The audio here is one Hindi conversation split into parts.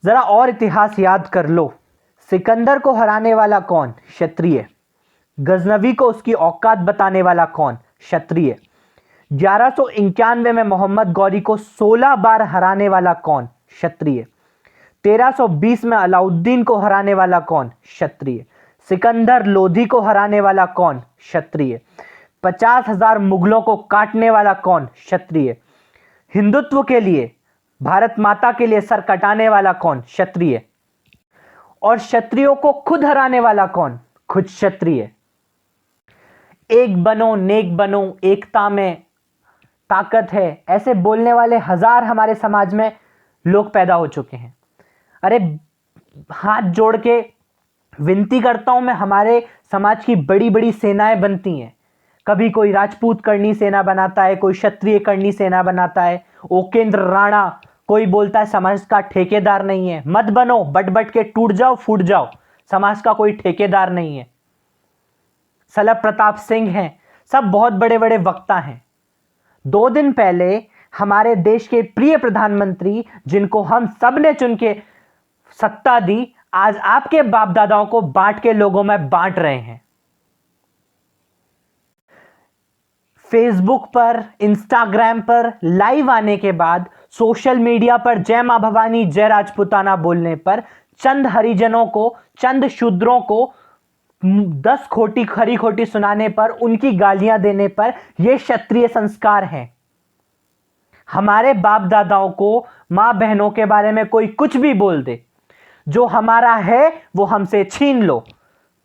जरा और इतिहास याद कर लो। सिकंदर को हराने वाला कौन? क्षत्रिय। गजनवी को उसकी औकात बताने वाला कौन? क्षत्रिय। 1191 में मोहम्मद गौरी को 16 बार हराने वाला कौन? क्षत्रिय। 1320 में अलाउद्दीन को हराने वाला कौन? क्षत्रिय। सिकंदर लोधी को हराने वाला कौन? क्षत्रिय। 50,000 मुगलों को काटने वाला कौन? क्षत्रिय। हिंदुत्व के लिए, भारत माता के लिए सर कटाने वाला कौन? क्षत्रिय। और क्षत्रियों को खुद हराने वाला कौन? खुद क्षत्रिय। एक बनो नेक बनो, एकता में ताकत है, ऐसे बोलने वाले हजार हमारे समाज में लोग पैदा हो चुके हैं। अरे हाथ जोड़ के विनती करता हूं मैं, हमारे समाज की बड़ी बड़ी सेनाएं बनती हैं। कभी कोई राजपूत करनी सेना बनाता है, कोई क्षत्रिय करनी सेना बनाता है, ओकेंद्र राणा, कोई बोलता है समाज का ठेकेदार नहीं है। मत बनो, बट बट के टूट जाओ, फूट जाओ, समाज का कोई ठेकेदार नहीं है। सलभ प्रताप सिंह हैं, सब बहुत बड़े बड़े वक्ता हैं। 2 दिन पहले हमारे देश के प्रिय प्रधानमंत्री, जिनको हम सब ने चुन के सत्ता दी, आज आपके बाप दादाओं को बांट के लोगों में बांट रहे हैं। फेसबुक पर, इंस्टाग्राम पर लाइव आने के बाद, सोशल मीडिया पर जय मां भवानी जय राजपूताना बोलने पर, चंद हरिजनों को, चंद शूद्रों को 10 खोटी खरी खोटी सुनाने पर, उनकी गालियां देने पर, यह क्षत्रिय संस्कार हैं। हमारे बाप दादाओं को, मां बहनों के बारे में कोई कुछ भी बोल दे, जो हमारा है वो हमसे छीन लो।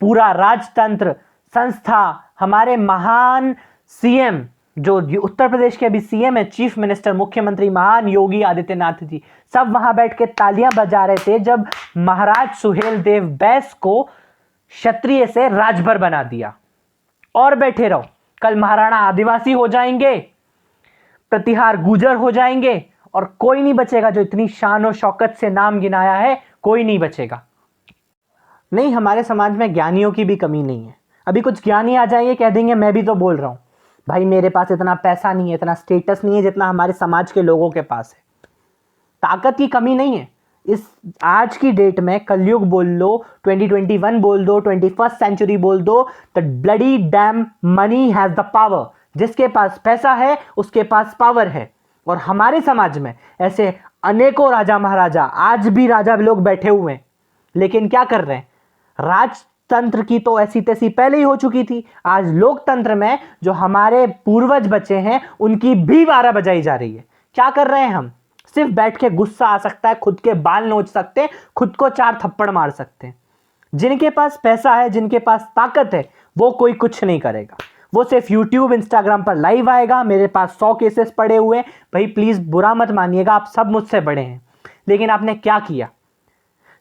पूरा राजतंत्र, संस्था, हमारे महान सीएम, जो उत्तर प्रदेश के अभी सीएम है, चीफ मिनिस्टर, मुख्यमंत्री महान योगी आदित्यनाथ जी, सब वहां बैठ के तालियां बजा रहे थे जब महाराज सुहेल देव बैस को क्षत्रिय से राजभर बना दिया। और बैठे रहो, कल महाराणा आदिवासी हो जाएंगे, प्रतिहार गुजर हो जाएंगे, और कोई नहीं बचेगा। जो इतनी शान और शौकत से नाम गिनाया है, कोई नहीं बचेगा। नहीं, हमारे समाज में ज्ञानियों की भी कमी नहीं है। अभी कुछ ज्ञानी आ जाएंगे, कह देंगे मैं भी तो बोल रहा हूं। भाई मेरे पास इतना पैसा नहीं है, इतना स्टेटस नहीं है जितना हमारे समाज के लोगों के पास है। ताकत की कमी नहीं है। इस आज की डेट में कलयुग बोल लो, 2021 बोल दो, 21st सेंचुरी बोल दो, the bloody dam money has the power. जिसके पास पैसा है उसके पास पावर है। और हमारे समाज में ऐसे अनेकों राजा महाराजा, आज भी राजा लोग बैठे हुए हैं, लेकिन क्या कर रहे हैं? राजतंत्र की तो ऐसी तैसी पहले ही हो चुकी थी। आज लोकतंत्र में जो हमारे पूर्वज बचे हैं, उनकी भी बारह बजाई जा रही है। क्या कर रहे हैं हम? सिर्फ बैठ के गुस्सा आ सकता है, खुद के बाल नोच सकते हैं, खुद को 4 थप्पड़ मार सकते हैं। जिनके पास पैसा है, जिनके पास ताकत है, वो कोई कुछ नहीं करेगा। वो सिर्फ यूट्यूब, इंस्टाग्राम पर लाइव आएगा, मेरे पास 100 केसेस पड़े हुए हैं। भाई प्लीज बुरा मत मानिएगा, आप सब मुझसे बड़े हैं, लेकिन आपने क्या किया?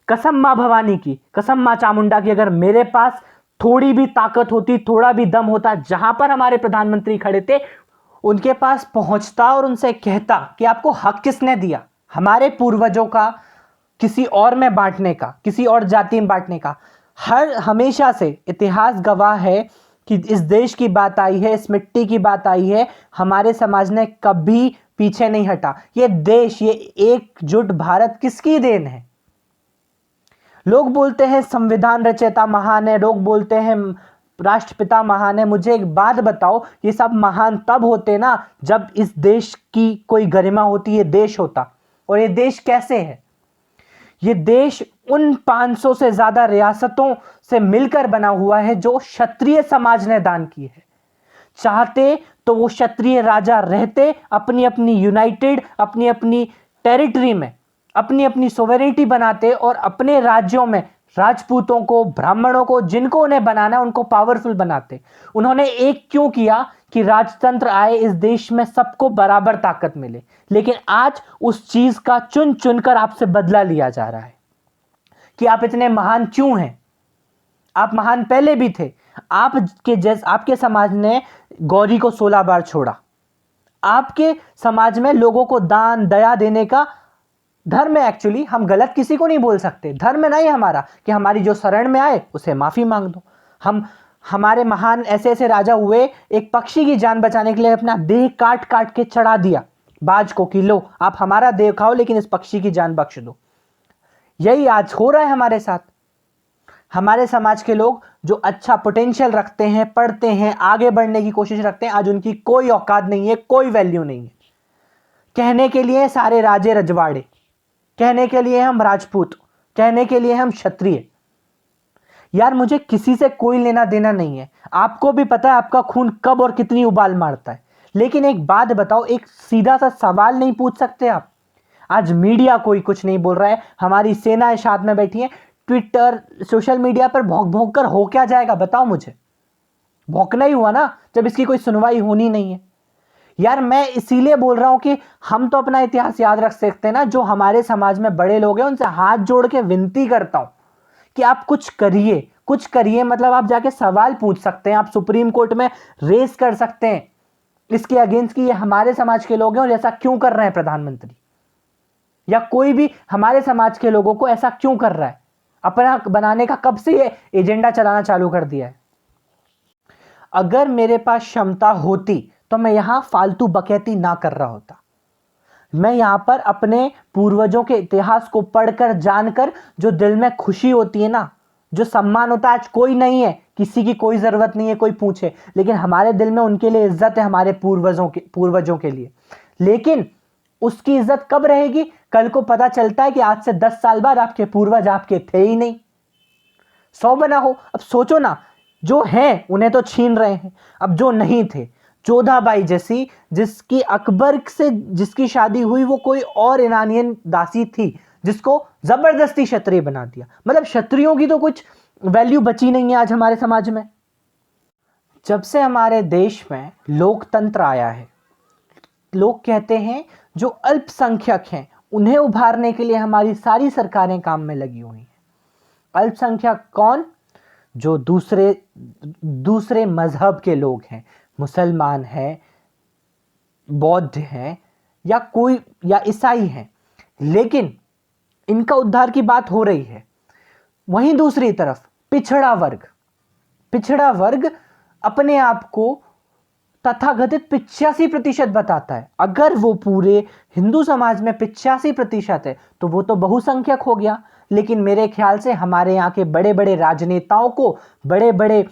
कसम मां भवानी की, कसम मां चामुंडा की, अगर मेरे पास थोड़ी भी ताकत होती, थोड़ा भी दम होता, जहां पर हमारे प्रधानमंत्री खड़े थे उनके पास पहुंचता और उनसे कहता कि आपको हक किसने दिया हमारे पूर्वजों का किसी और में बांटने का, किसी और जाति में बांटने का? हमेशा से इतिहास गवाह है कि इस देश की बात आई है, इस मिट्टी की बात आई है, हमारे समाज ने कभी पीछे नहीं हटा। ये देश, ये एकजुट भारत किसकी देन है? लोग बोलते हैं संविधान रचयिता महान है, लोग बोलते हैं राष्ट्रपिता महान है। मुझे एक बात बताओ, ये सब महान तब होते ना जब इस देश की कोई गरिमा होती, ये देश होता। और ये देश कैसे है? ये देश उन 500 से ज्यादा रियासतों से मिलकर बना हुआ है जो क्षत्रिय समाज ने दान की है। चाहते तो वो क्षत्रिय राजा रहते अपनी अपनी यूनाइटेड, अपनी अपनी टेरिटरी में अपनी अपनी सोवेरेनिटी बनाते और अपने राज्यों में राजपूतों को, ब्राह्मणों को, जिनको उन्हें बनाना है, उनको पावरफुल बनाते। उन्होंने एक क्यों किया कि राजतंत्र आए, इस देश में सबको बराबर ताकत मिले। लेकिन आज उस चीज का चुन चुनकर आपसे बदला लिया जा रहा है कि आप इतने महान क्यों हैं। आप महान पहले भी थे। आपके समाज ने गौरी को 16 बार छोड़ा। आपके समाज में लोगों को दान दया देने का धर्म है। एक्चुअली हम गलत किसी को नहीं बोल सकते, धर्म नहीं हमारा कि हमारी जो शरण में आए उसे माफी मांग दो। हमारे महान ऐसे ऐसे राजा हुए, एक पक्षी की जान बचाने के लिए अपना देह काट काट के चढ़ा दिया बाज को कि लो आप हमारा देह खाओ लेकिन इस पक्षी की जान बख्श दो। यही आज हो रहा है हमारे साथ। हमारे समाज के लोग जो अच्छा पोटेंशियल रखते हैं, पढ़ते हैं, आगे बढ़ने की कोशिश रखते हैं, आज उनकी कोई औकात नहीं है, कोई वैल्यू नहीं है। कहने के लिए सारे राजे रजवाड़े, कहने के लिए हम राजपूत, कहने के लिए हम क्षत्रिय। यार मुझे किसी से कोई लेना देना नहीं है। आपको भी पता है आपका खून कब और कितनी उबाल मारता है। लेकिन एक बात बताओ, एक सीधा सा सवाल नहीं पूछ सकते आप? आज मीडिया कोई कुछ नहीं बोल रहा है, हमारी सेनाएं साथ में बैठी हैं, ट्विटर सोशल मीडिया पर भौंक भौंक कर हो क्या जाएगा बताओ मुझे? भौंकना ही हुआ ना, जब इसकी कोई सुनवाई होनी नहीं है। यार मैं इसीलिए बोल रहा हूं कि हम तो अपना इतिहास याद रख सकते हैं ना। जो हमारे समाज में बड़े लोग हैं उनसे हाथ जोड़ के विनती करता हूं कि आप कुछ करिए, कुछ करिए। मतलब आप जाके सवाल पूछ सकते हैं, आप सुप्रीम कोर्ट में रेस कर सकते हैं इसके अगेंस्ट कि ये हमारे समाज के लोग हैं और ऐसा क्यों कर रहे हैं प्रधानमंत्री, या कोई भी हमारे समाज के लोगों को ऐसा क्यों कर रहा है। अपना बनाने का कब से ये एजेंडा चलाना चालू कर दिया है। अगर मेरे पास क्षमता होती तो मैं यहां फालतू बकैती ना कर रहा होता। मैं यहां पर अपने पूर्वजों के इतिहास को पढ़कर, जानकर जो दिल में खुशी होती है ना, जो सम्मान होता है, आज कोई नहीं है, किसी की कोई जरूरत नहीं है कोई पूछे, लेकिन हमारे दिल में उनके लिए इज्जत है, हमारे पूर्वजों के लिए। लेकिन उसकी इज्जत कब रहेगी? कल को पता चलता है कि आज से 10 साल बाद आपके पूर्वज आपके थे ही नहीं, 100 बना हो। अब सोचो ना, जो हैं उन्हें तो छीन रहे हैं, अब जो नहीं थे, जोधाबाई जैसी, जिसकी अकबर से जिसकी शादी हुई वो कोई और ईरानियन दासी थी, जिसको जबरदस्ती क्षत्रिय बना दिया। मतलब क्षत्रियों की तो कुछ वैल्यू बची नहीं है आज हमारे समाज में। जब से हमारे देश में लोकतंत्र आया है, लोग कहते हैं जो अल्पसंख्यक हैं उन्हें उभारने के लिए हमारी सारी सरकारें काम में लगी हुई हैं। अल्पसंख्यक कौन? जो दूसरे मजहब के लोग हैं, मुसलमान हैं, बौद्ध हैं, या ईसाई हैं, लेकिन इनका उद्धार की बात हो रही है। वहीं दूसरी तरफ पिछड़ा वर्ग अपने आप को तथाकथित 85% बताता है। अगर वो पूरे हिंदू समाज में 85% है तो वो तो बहुसंख्यक हो गया। लेकिन मेरे ख्याल से हमारे यहाँ के बड़े बड़े राजनेताओं को, बड़े बड़े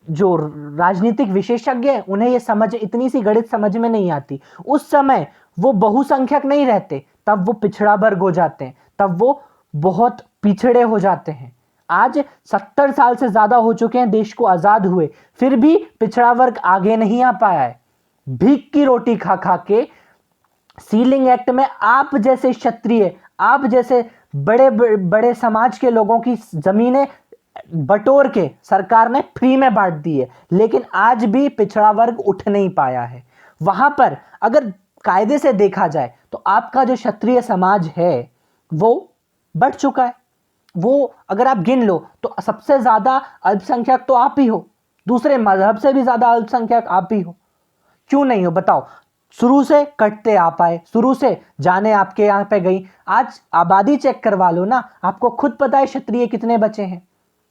जो राजनीतिक विशेषज्ञ हैं, उन्हें ये समझ, इतनी सी गणित समझ में नहीं आती। उस समय वो बहुसंख्यक नहीं रहते, तब वो पिछड़ा वर्ग हो जाते हैं, तब वो बहुत पिछड़े हो जाते हैं। आज 70 साल से ज्यादा हो चुके हैं देश को आजाद हुए, फिर भी पिछड़ा वर्ग आगे नहीं आ पाया है। भीख की रोटी खा खा के सीलिंग एक्ट में आप जैसे क्षत्रिय, आप जैसे बड़े बड़े समाज के लोगों की जमीनें बटोर के सरकार ने फ्री में बांट दी है, लेकिन आज भी पिछड़ा वर्ग उठ नहीं पाया है। वहां पर अगर कायदे से देखा जाए तो आपका जो क्षत्रिय समाज है वो बढ़ चुका है। वो अगर आप गिन लो तो सबसे ज्यादा अल्पसंख्यक तो आप ही हो, दूसरे मजहब से भी ज्यादा अल्पसंख्यक आप ही हो। क्यों नहीं हो बताओ? शुरू से कटते आप आए, शुरू से जाने आपके यहां पे गई। आज आबादी चेक करवा लो ना, आपको खुद पता है क्षत्रिय कितने बचे हैं।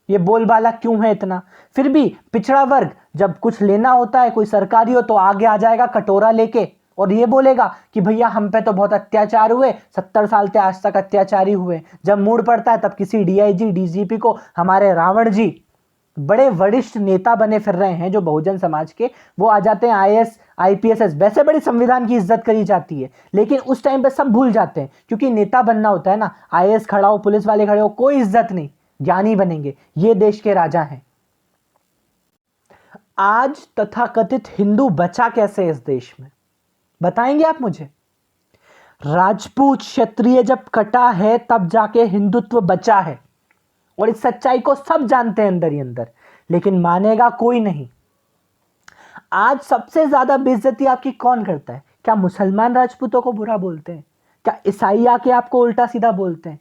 ये बोलबाला क्यों है इतना? फिर भी पिछड़ा वर्ग जब कुछ लेना होता है, कोई सरकारी हो, तो आगे आ जाएगा कटोरा लेके और ये बोलेगा कि भैया हम पे तो बहुत अत्याचार हुए, 70 साल से आज तक अत्याचारी हुए। जब मूड पड़ता है तब किसी डीआईजी डीजीपी को हमारे रावण जी, बड़े वरिष्ठ नेता बने फिर रहे हैं जो बहुजन समाज के, वो आ जाते हैं आईएएस आईपीएस। वैसे बड़ी संविधान की इज्जत करी जाती है, लेकिन उस टाइम पे सब भूल जाते हैं, क्योंकि नेता बनना होता है ना, आईएएस खड़ा हो, पुलिस वाले खड़े हो, कोई इज्जत नहीं, ज्ञानी बनेंगे, ये देश के राजा हैं। आज तथाकथित हिंदू बचा कैसे इस देश में, बताएंगे आप मुझे? राजपूत क्षत्रिय जब कटा है तब जाके हिंदुत्व बचा है, और इस सच्चाई को सब जानते हैं अंदर ही अंदर, लेकिन मानेगा कोई नहीं। आज सबसे ज्यादा बेइज्जती आपकी कौन करता है? क्या मुसलमान राजपूतों को बुरा बोलते हैं? क्या ईसाई आके आपको उल्टा सीधा बोलते हैं?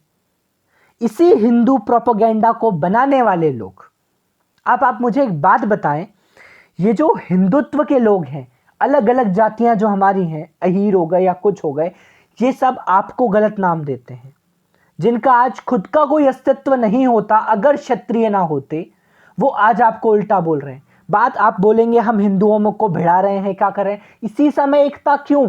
इसी हिंदू प्रोपेगेंडा को बनाने वाले लोग। अब आप मुझे एक बात बताएं, ये जो हिंदुत्व के लोग हैं, अलग अलग जातियां जो हमारी हैं, अहीर हो गए या कुछ हो गए, ये सब आपको गलत नाम देते हैं, जिनका आज खुद का कोई अस्तित्व नहीं होता। अगर क्षत्रिय ना होते, वो आज आपको उल्टा बोल रहे हैं। बात आप बोलेंगे हम हिंदुओं को भिड़ा रहे हैं, क्या कर रहे हैं? इसी समय एकता क्यों?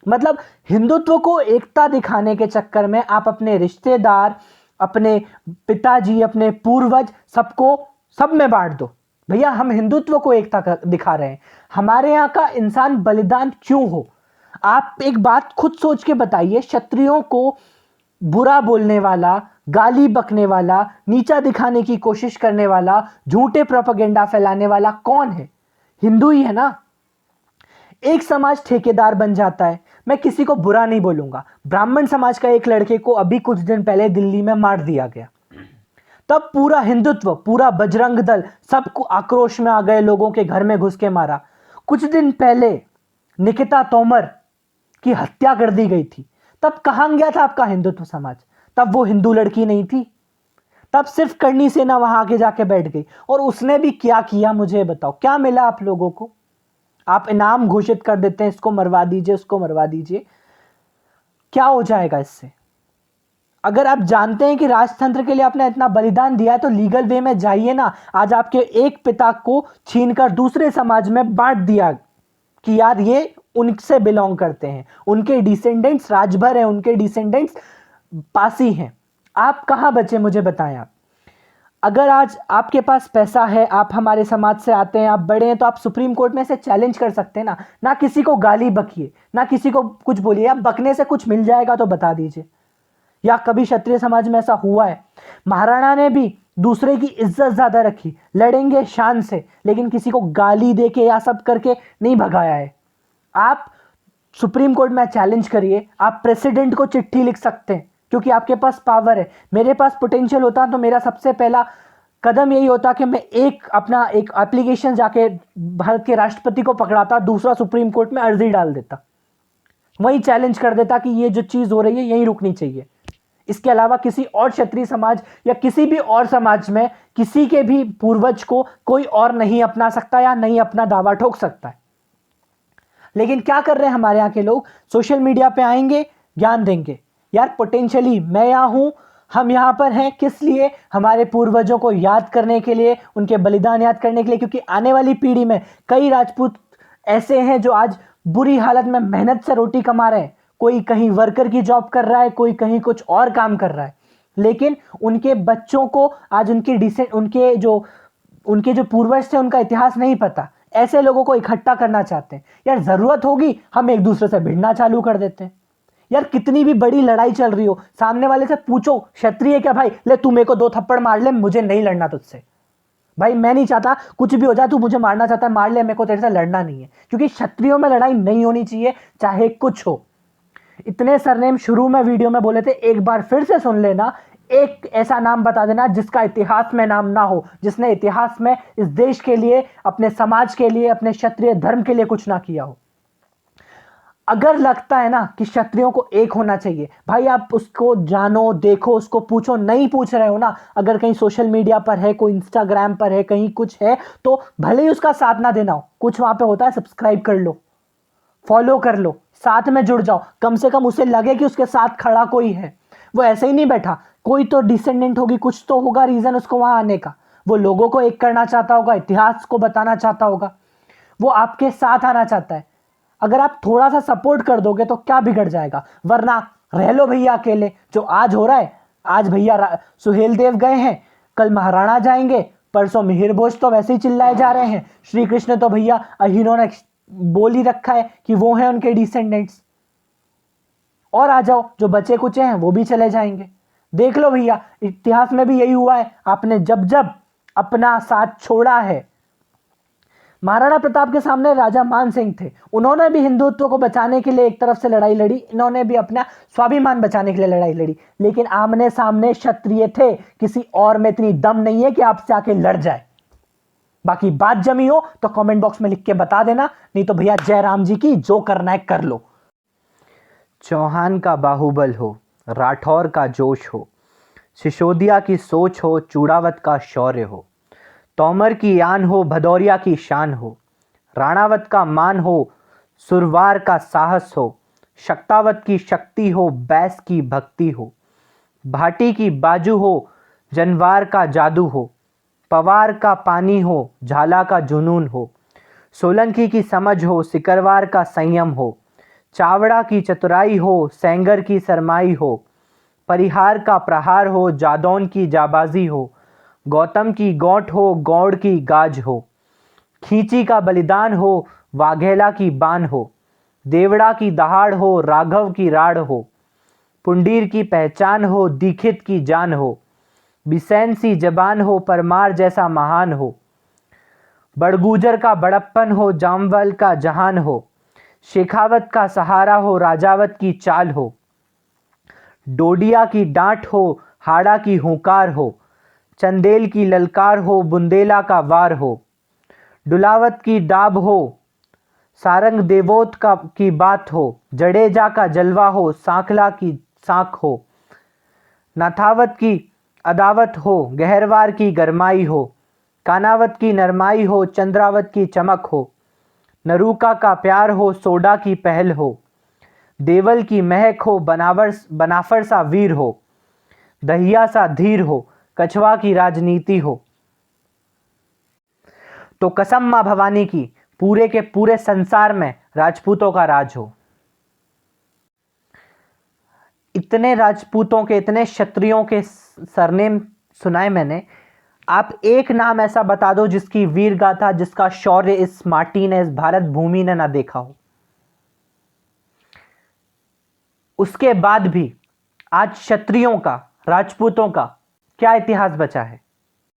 मतलब हिंदुत्व को एकता दिखाने के चक्कर में आप अपने रिश्तेदार, अपने पिताजी, अपने पूर्वज, सबको सब में बांट दो। भैया हम हिंदुत्व को एकता दिखा रहे हैं। हमारे यहाँ का इंसान बलिदान क्यों हो? आप एक बात खुद सोच के बताइए, क्षत्रियों को बुरा बोलने वाला, गाली बकने वाला, नीचा दिखाने की कोशिश करने वाला, झूठे प्रोपेगेंडा फैलाने वाला कौन है? हिंदू ही है ना। एक समाज ठेकेदार बन जाता है। मैं किसी को बुरा नहीं बोलूंगा, ब्राह्मण समाज का एक लड़के को अभी कुछ दिन पहले दिल्ली में मार दिया गया, तब पूरा हिंदुत्व, पूरा बजरंग दल सबको आक्रोश में आ गए, लोगों के घर में घुस के मारा। कुछ दिन पहले निकिता तोमर की हत्या कर दी गई थी, तब कहां गया था आपका हिंदुत्व समाज? तब वो हिंदू लड़की नहीं थी, तब सिर्फ करणी सेना वहां आके जाके बैठ गई। और उसने भी क्या किया मुझे बताओ, क्या मिला आप लोगों को? आप इनाम घोषित कर देते हैं, इसको मरवा दीजिए, उसको मरवा दीजिए, क्या हो जाएगा इससे? अगर आप जानते हैं कि राजतंत्र के लिए आपने इतना बलिदान दिया है तो लीगल वे में जाइए ना। आज आपके एक पिता को छीनकर दूसरे समाज में बांट दिया कि यार ये उनसे बिलोंग करते हैं, उनके डिसेंडेंट्स राजभर हैं, उनके डिसेंडेंट्स पासी हैं। आप कहां बचे मुझे बताएं। आप अगर आज आपके पास पैसा है, आप हमारे समाज से आते हैं, आप बड़े हैं, तो आप सुप्रीम कोर्ट में से चैलेंज कर सकते हैं ना किसी को गाली बकिए, ना किसी को कुछ बोलिए। आप बकने से कुछ मिल जाएगा तो बता दीजिए। या कभी क्षत्रिय समाज में ऐसा हुआ है? महाराणा ने भी दूसरे की इज्जत ज्यादा रखी, लड़ेंगे शान से, लेकिन किसी को गाली देके या सब करके नहीं भगाया है। आप सुप्रीम कोर्ट में चैलेंज करिए, आप प्रेसिडेंट को चिट्ठी लिख सकते हैं क्योंकि आपके पास पावर है। मेरे पास पोटेंशियल होता तो मेरा सबसे पहला कदम यही होता कि मैं एक एप्लीकेशन जाके भारत के राष्ट्रपति को पकड़ाता, दूसरा सुप्रीम कोर्ट में अर्जी डाल देता, वही चैलेंज कर देता कि ये जो चीज हो रही है यही रुकनी चाहिए। इसके अलावा किसी और क्षत्रिय समाज या किसी भी और समाज में किसी के भी पूर्वज को कोई और नहीं अपना सकता या नहीं अपना दावा ठोक सकता है। लेकिन क्या कर रहे हैं हमारे यहाँ के लोग? सोशल मीडिया पे आएंगे, ज्ञान देंगे। यार पोटेंशियली मैं यहाँ हूं, हम यहाँ पर हैं किस लिए? हमारे पूर्वजों को याद करने के लिए, उनके बलिदान याद करने के लिए, क्योंकि आने वाली पीढ़ी में कई राजपूत ऐसे हैं जो आज बुरी हालत में मेहनत से रोटी कमा रहे हैं। कोई कहीं वर्कर की जॉब कर रहा है, कोई कहीं कुछ और काम कर रहा है, लेकिन उनके बच्चों को आज उनके जो पूर्वज थे उनका इतिहास नहीं पता। ऐसे लोगों को इकट्ठा करना चाहते हैं। यार जरूरत होगी हम एक दूसरे से भिड़ना चालू कर देते हैं। यार कितनी भी बड़ी लड़ाई चल रही हो, सामने वाले से पूछो क्षत्रिय क्या भाई, ले तू मेरे को 2 थप्पड़ मार ले, मुझे नहीं लड़ना तुझसे। भाई मैं नहीं चाहता कुछ भी हो जाए, तू मुझे मारना चाहता है मार ले, मेरे को तेरे से लड़ना नहीं है। क्योंकि क्षत्रियों में लड़ाई नहीं होनी चाहिए, चाहे कुछ हो। इतने सरनेम शुरू में वीडियो में बोले थे, एक बार फिर से सुन लेना। एक ऐसा नाम बता देना जिसका इतिहास में नाम ना हो, जिसने इतिहास में इस देश के लिए, अपने समाज के लिए, अपने क्षत्रिय धर्म के लिए कुछ ना किया हो। अगर लगता है ना कि क्षत्रियों को एक होना चाहिए, भाई आप उसको जानो, देखो, उसको पूछो। नहीं पूछ रहे हो ना, अगर कहीं सोशल मीडिया पर है, कोई इंस्टाग्राम पर है, कहीं कुछ है, तो भले ही उसका साथ ना देना हो, कुछ वहां पे होता है, सब्सक्राइब कर लो, फॉलो कर लो, साथ में जुड़ जाओ। कम से कम उसे लगे कि उसके साथ खड़ा कोई है, वो ऐसे ही नहीं बैठा। कोई तो डिसेंडेंट होगी, कुछ तो होगा रीजन उसको वहां आने का। वो लोगों को एक करना चाहता होगा, इतिहास को बताना चाहता होगा, वो आपके साथ आना चाहता है। अगर आप थोड़ा सा सपोर्ट कर दोगे तो क्या बिगड़ जाएगा? वरना रह लो भैया अकेले। जो आज हो रहा है, आज भैया सुहेल देव गए हैं, कल महाराणा जाएंगे, परसों मिहिर भोज तो वैसे ही चिल्लाए जा रहे हैं, श्री कृष्ण तो भैया इन्होंने बोल ही रखा है कि वो हैं उनके डिसेंडेंट्स। और आ जाओ, जो बचे कुचे हैं वो भी चले जाएंगे। देख लो भैया, इतिहास में भी यही हुआ है। आपने जब जब अपना साथ छोड़ा है, महाराणा प्रताप के सामने राजा मान सिंह थे, उन्होंने भी हिंदुत्व को बचाने के लिए एक तरफ से लड़ाई लड़ी, इन्होंने भी अपना स्वाभिमान बचाने के लिए लड़ाई लड़ी, लेकिन आमने सामने क्षत्रिय थे। किसी और में इतनी दम नहीं है कि आपसे आके लड़ जाए। बाकी बात जमी हो तो कमेंट बॉक्स में लिख के बता देना, नहीं तो भैया जय राम जी की, जो करना है कर लो। चौहान का बाहुबल हो, राठौर का जोश हो, सिसोदिया की सोच हो, चूड़ावत का शौर्य हो, तोमर की आन हो, भदौरिया की शान हो, राणावत का मान हो, सुरवार का साहस हो, शक्तावत की शक्ति हो, बैस की भक्ति हो, भाटी की बाजू हो, जनवार का जादू हो, पवार का पानी हो, झाला का जुनून हो, सोलंकी की समझ हो, सिकरवार का संयम हो, चावड़ा की चतुराई हो, सेंगर की सरमाई हो, परिहार का प्रहार हो, जादौन की जाबाजी हो, गौतम की गौठ हो, गौड़ की गाज हो, खींची का बलिदान हो, वाघेला की बान हो, देवड़ा की दहाड़ हो, राघव की राड़ हो, पुंडीर की पहचान हो, दीक्षित की जान हो, बिसैन सी जबान हो, परमार जैसा महान हो, बड़गूजर का बड़प्पन हो, जामवल का जहान हो, शेखावत का सहारा हो, राजावत की चाल हो, डोडिया की डांट हो, हाड़ा की हुंकार हो, चंदेल की ललकार हो, बुंदेला का वार हो, डुलावत की डाब हो, सारंग देवोत का की बात हो, जडेजा का जलवा हो, सांखला की साख हो, नाथावत की अदावत हो, गहरवार की गरमाई हो, कानावत की नरमाई हो, चंद्रावत की चमक हो, नरूका का प्यार हो, सोडा की पहल हो, देवल की महक हो, बनाफर सा वीर हो, दहिया सा धीर हो, कछवा की राजनीति हो। तो कसम मां भवानी की, पूरे के पूरे संसार में राजपूतों का राज हो। इतने राजपूतों के, इतने क्षत्रियों के सरनेम सुनाए मैंने, आप एक नाम ऐसा बता दो जिसकी वीर गाथा, जिसका शौर्य इस माटी ने, इस भारत भूमि ने ना देखा हो। उसके बाद भी आज क्षत्रियों का, राजपूतों का क्या इतिहास बचा है?